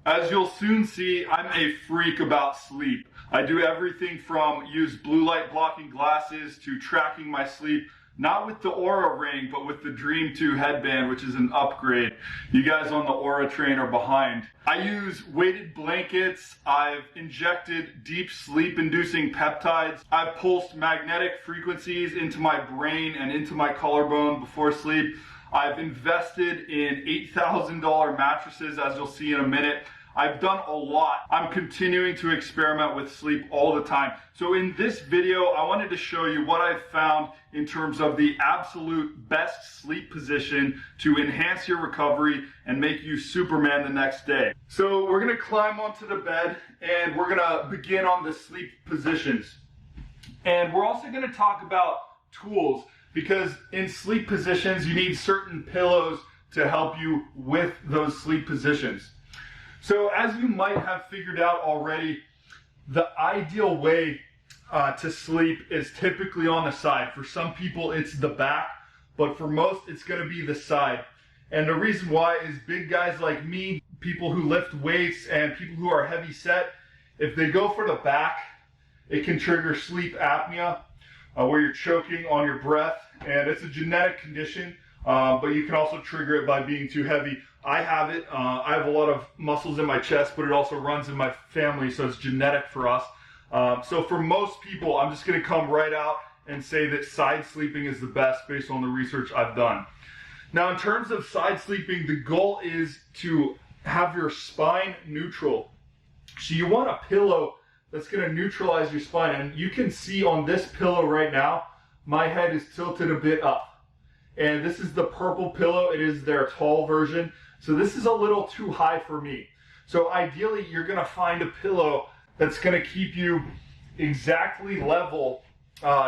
As you'll soon see, I'm a freak about sleep. I do everything from use blue light blocking glasses to tracking my sleep, not with the Aura ring, but with the Dream 2 headband, which is an upgrade. You guys on the Aura train are behind. I use weighted blankets. I've injected deep sleep inducing peptides. I've pulsed magnetic frequencies into my brain and into my collarbone before sleep. I've invested in $8,000 mattresses, as you'll see in a minute. I've done a lot. I'm continuing to experiment with sleep all the time. So in this video, I wanted to show you what I've found in terms of the absolute best sleep position to enhance your recovery and make you Superman the next day. So we're gonna climb onto the bed and we're gonna begin on the sleep positions. And we're also gonna talk about tools, because in sleep positions, you need certain pillows to help you with those sleep positions. So as you might have figured out already, the ideal way to sleep is typically on the side. For some people it's the back, but for most it's going to be the side. And the reason why is big guys like me, people who lift weights and people who are heavy set, if they go for the back, it can trigger sleep apnea, where you're choking on your breath, and it's a genetic condition, but you can also trigger it by being too heavy. I have it. I have a lot of muscles in my chest, but it also runs in my family, so it's genetic for us. So for most people, I'm just going to come right out and say that side sleeping is the best based on the research I've done. Now, in terms of side sleeping, the goal is to have your spine neutral. So you want a pillow that's going to neutralize your spine. And you can see on this pillow right now, my head is tilted a bit up. And this is the purple pillow. It is their tall version. So this is a little too high for me. So ideally, you're going to find a pillow that's going to keep you exactly level,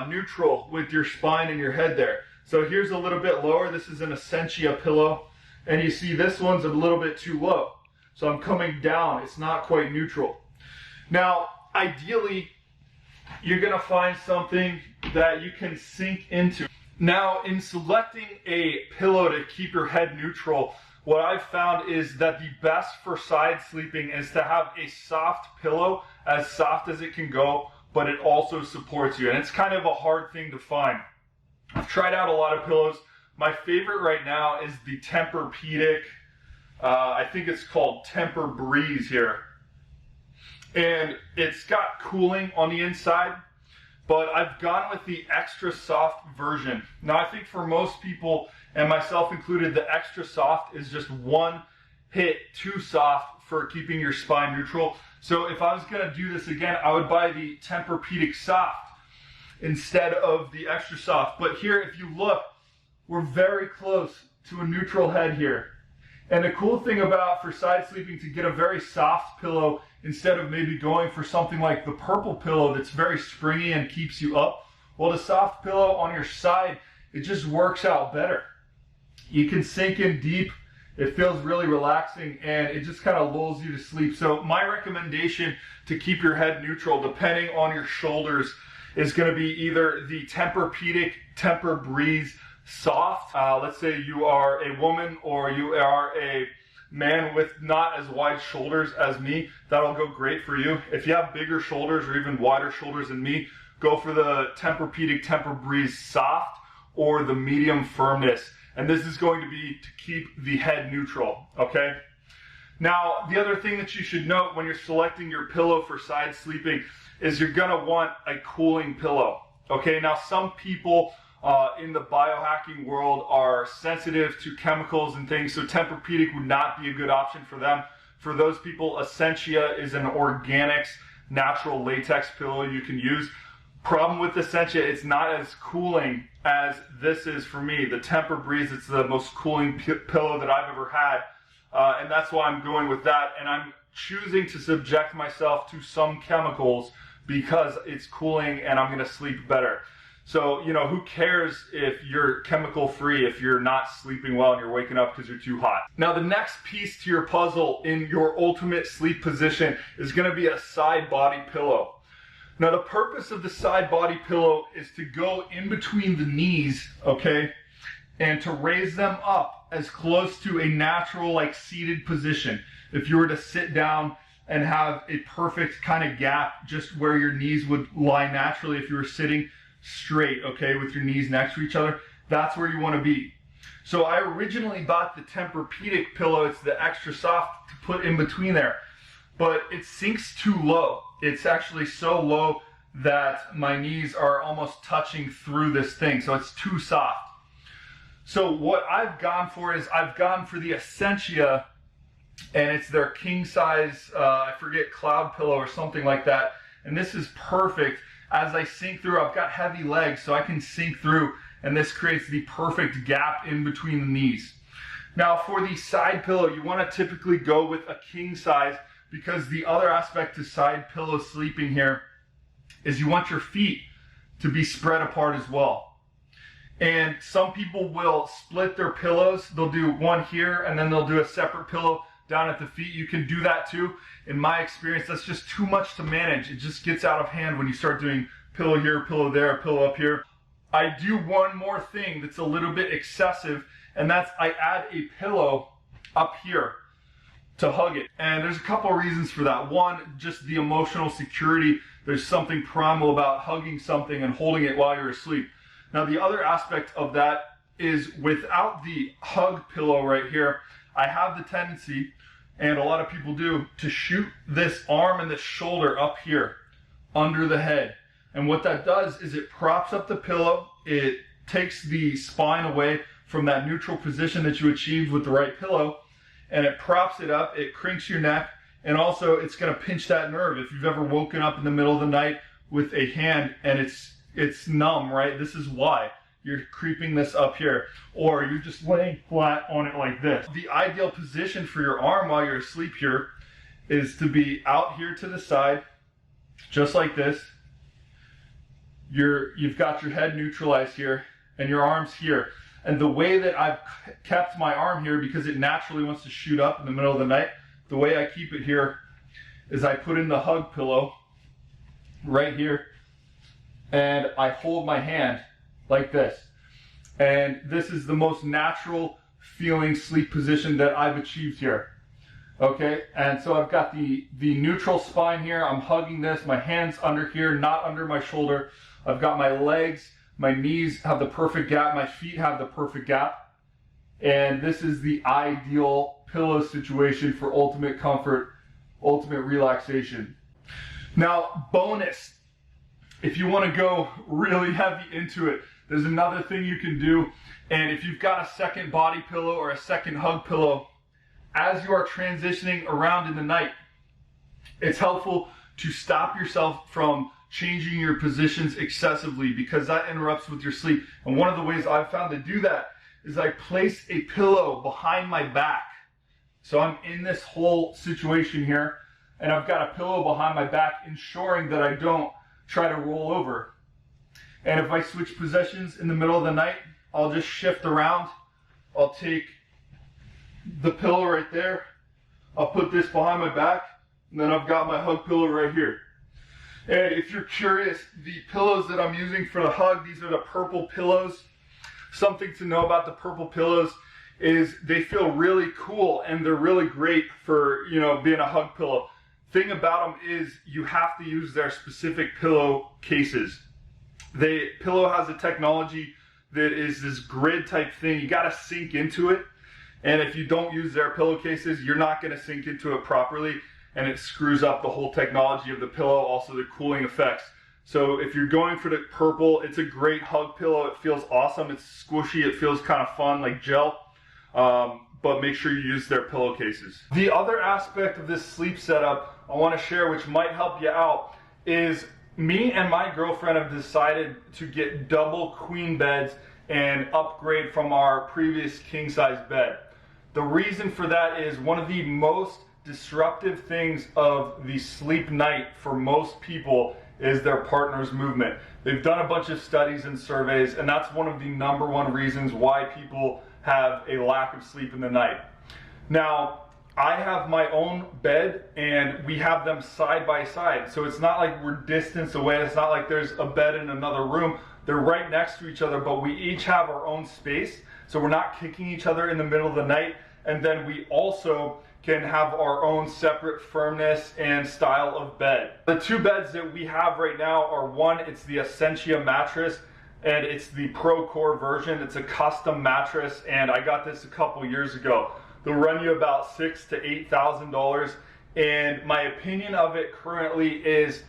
neutral with your spine and your head there. So here's a little bit lower. This is an Essentia pillow. And you see this one's a little bit too low. So I'm coming down. It's not quite neutral. Now, ideally, you're going to find something that you can sink into. Now, in selecting a pillow to keep your head neutral, what I've found is that the best for side sleeping is to have a soft pillow, as soft as it can go, but it also supports you. And it's kind of a hard thing to find. I've tried out a lot of pillows. My favorite right now is the Tempurpedic. I think it's called Tempurbreeze here. And it's got cooling on the inside, but I've gone with the extra soft version. Now, I think for most people, and myself included, the extra soft is just one hit too soft for keeping your spine neutral. So if I was going to do this again, I would buy the Tempurpedic soft instead of the extra soft. But here, if you look, we're very close to a neutral head here. And the cool thing about for side sleeping to get a very soft pillow instead of maybe going for something like the purple pillow that's very springy and keeps you up, well, the soft pillow on your side, it just works out better. You can sink in deep, it feels really relaxing, and it just kind of lulls you to sleep. So my recommendation to keep your head neutral, depending on your shoulders, is going to be either the Tempurpedic Tempurbreeze soft. Let's say you are a woman or you are a man with not as wide shoulders as me, that'll go great for you. If you have bigger shoulders or even wider shoulders than me, go for the Tempurpedic Tempurbreeze soft or the medium firmness. And this is going to be to keep the head neutral, okay? Now, the other thing that you should note when you're selecting your pillow for side sleeping is you're gonna want a cooling pillow, okay? Now, some people in the biohacking world are sensitive to chemicals and things, so Tempurpedic would not be a good option for them. For those people, Essentia is an organics, natural latex pillow you can use. Problem with Essentia, it's not as cooling as this is for me. The Tempurbreeze, it's the most cooling pillow that I've ever had, and that's why I'm going with that. And I'm choosing to subject myself to some chemicals because it's cooling and I'm gonna sleep better. So, you know, who cares if you're chemical free, if you're not sleeping well and you're waking up because you're too hot. Now, the next piece to your puzzle in your ultimate sleep position is gonna be a side body pillow. Now, the purpose of the side body pillow is to go in between the knees, okay? and to raise them up as close to a natural, like, seated position. If you were to sit down and have a perfect kind of gap just where your knees would lie naturally if you were sitting straight, okay, with your knees next to each other, that's where you want to be. So I originally bought the Tempurpedic pillow. It's the extra soft to put in between there, but it sinks too low. It's actually so low that my knees are almost touching through this thing, so it's too soft. So what I've gone for is I've gone for the Essentia, and it's their king size, I forget, cloud pillow or something like that. And this is perfect. As I sink through, I've got heavy legs, so I can sink through, and this creates the perfect gap in between the knees. Now for the side pillow, you want to typically go with a king size, because the other aspect to side pillow sleeping here is you want your feet to be spread apart as well. And some people will split their pillows. They'll do one here and then they'll do a separate pillow down at the feet. You can do that too. In my experience, that's just too much to manage. It just gets out of hand when you start doing pillow here, pillow there, pillow up here. I do one more thing that's a little bit excessive, and that's I add a pillow up here to hug it. And there's a couple of reasons for that. One, just the emotional security. There's something primal about hugging something and holding it while you're asleep. Now the other aspect of that is without the hug pillow right here, I have the tendency, and a lot of people do, to shoot this arm and this shoulder up here under the head. And what that does is it props up the pillow, it takes the spine away from that neutral position that you achieved with the right pillow, and it props it up, it crinks your neck, and also it's going to pinch that nerve. If you've ever woken up in the middle of the night with a hand and it's numb, right? This is why. You're creeping this up here, or you're just laying flat on it like this. The ideal position for your arm while you're asleep here is to be out here to the side, just like this. You've got your head neutralized here, and your arm's here. And the way that I've kept my arm here, because it naturally wants to shoot up in the middle of the night, the way I keep it here is I put in the hug pillow right here, and I hold my hand like this. And this is the most natural feeling sleep position that I've achieved here. Okay, and so I've got the neutral spine here. I'm hugging this, my hands under here, not under my shoulder. I've got my legs, my knees have the perfect gap, my feet have the perfect gap. And this is the ideal pillow situation for ultimate comfort, ultimate relaxation. Now, bonus, if you want to go really heavy into it, there's another thing you can do. And if you've got a second body pillow or a second hug pillow, as you are transitioning around in the night, it's helpful to stop yourself from changing your positions excessively, because that interrupts with your sleep. And one of the ways I've found to do that is I place a pillow behind my back. So I'm in this whole situation here, and I've got a pillow behind my back, ensuring that I don't try to roll over. And if I switch positions in the middle of the night, I'll just shift around. I'll take the pillow right there, I'll put this behind my back, and then I've got my hug pillow right here. And if you're curious, the pillows that I'm using for the hug, these are the purple pillows. Something to know about the purple pillows is they feel really cool, and they're really great for, being a hug pillow. Thing about them is you have to use their specific pillow cases. The pillow has a technology that is this grid type thing. You got to sink into it. And if you don't use their pillowcases, you're not going to sink into it properly, and it screws up the whole technology of the pillow, also the cooling effects. So if you're going for the purple, it's a great hug pillow. It feels awesome. It's squishy. It feels kind of fun, like gel. But make sure you use their pillowcases. The other aspect of this sleep setup I want to share, which might help you out, is me and my girlfriend have decided to get double queen beds and upgrade from our previous king size bed. The reason for that is one of the most disruptive things of the sleep night for most people is their partner's movement. They've done a bunch of studies and surveys, and that's one of the #1 reasons why people have a lack of sleep in the night. Now, I have my own bed, and we have them side by side. So it's not like we're distance away. It's not like there's a bed in another room. They're right next to each other, but we each have our own space. so we're not kicking each other in the middle of the night. And then we also can have our own separate firmness and style of bed. The two beds that we have right now are, one, it's the Essentia mattress, and it's the Pro Core version. It's a custom mattress, and I got this a couple years ago. They'll run you about $6,000 to $8,000, and my opinion of it currently is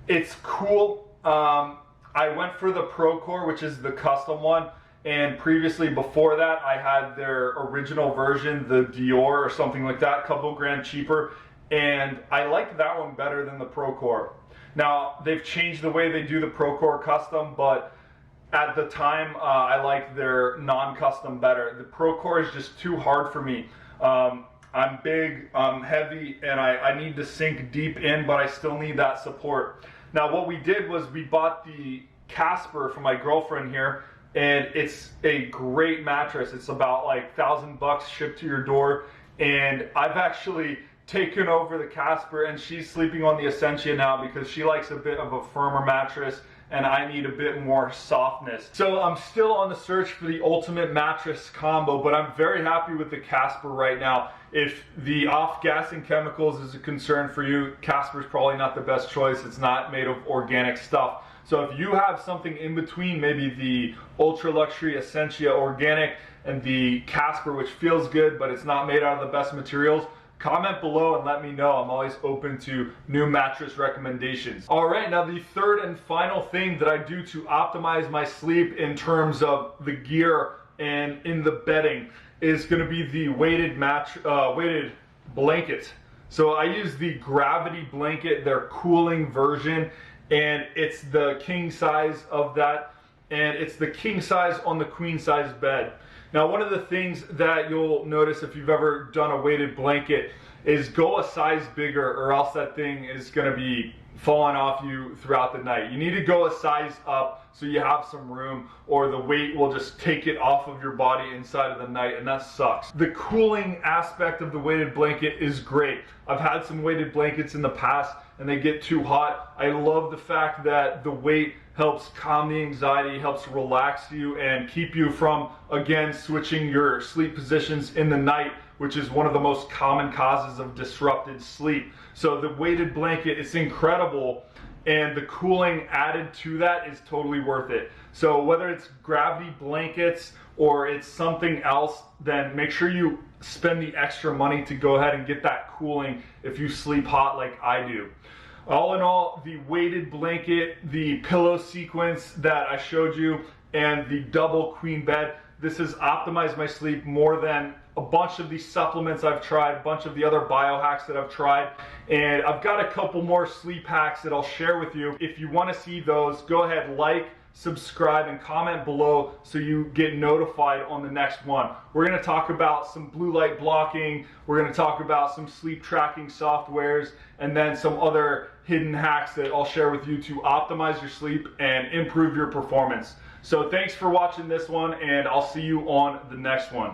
it's cool. I went for the Pro Core, which is the custom one, and previously before that I had their original version, the Dior or something like that, a couple grand cheaper, and I liked that one better than the Pro Core. Now they've changed the way they do the Pro Core custom, but at the time I liked their non-custom better. The Pro Core is just too hard for me. I'm big, I'm heavy, and I need to sink deep in, but I still need that support. Now what we did was we bought the Casper for my girlfriend here, and it's a great mattress. It's about like $1,000 shipped to your door, and I've actually taken over the Casper, and she's sleeping on the Essentia now because she likes a bit of a firmer mattress and I need a bit more softness. So I'm still on the search for the ultimate mattress combo, but I'm very happy with the Casper right now. If the off-gassing chemicals is a concern for you, Casper's probably not the best choice. It's not made of organic stuff. So if you have something in between, maybe the ultra luxury Essentia organic and the Casper, which feels good but it's not made out of the best materials, comment below and let me know. I'm always open to new mattress recommendations. All right, now the third and final thing that I do to optimize my sleep in terms of the gear and in the bedding is going to be the weighted blanket. So I use the Gravity blanket, their cooling version, and it's the king size of that, and it's the king size on the queen size bed. Now, one of the things that you'll notice if you've ever done a weighted blanket is go a size bigger, or else that thing is going to be falling off you throughout the night. You need to go a size up so you have some room, or the weight will just take it off of your body inside of the night, and that sucks. The cooling aspect of the weighted blanket is great. I've had some weighted blankets in the past and they get too hot. I love the fact that the weight helps calm the anxiety, helps relax you and keep you from, again, switching your sleep positions in the night, which is one of the most common causes of disrupted sleep. So the weighted blanket is incredible, and the cooling added to that is totally worth it. So whether it's Gravity blankets or it's something else, then make sure you spend the extra money to go ahead and get that cooling if you sleep hot like I do. All in all, the weighted blanket, the pillow sequence that I showed you, and the double queen bed, this has optimized my sleep more than a bunch of these supplements I've tried, a bunch of the other biohacks that I've tried, and I've got a couple more sleep hacks that I'll share with you. If you want to see those, go ahead, like, subscribe, and comment below so you get notified on the next one. We're going to talk about some blue light blocking, we're going to talk about some sleep tracking softwares, and then some other hidden hacks that I'll share with you to optimize your sleep and improve your performance. So thanks for watching this one, and I'll see you on the next one.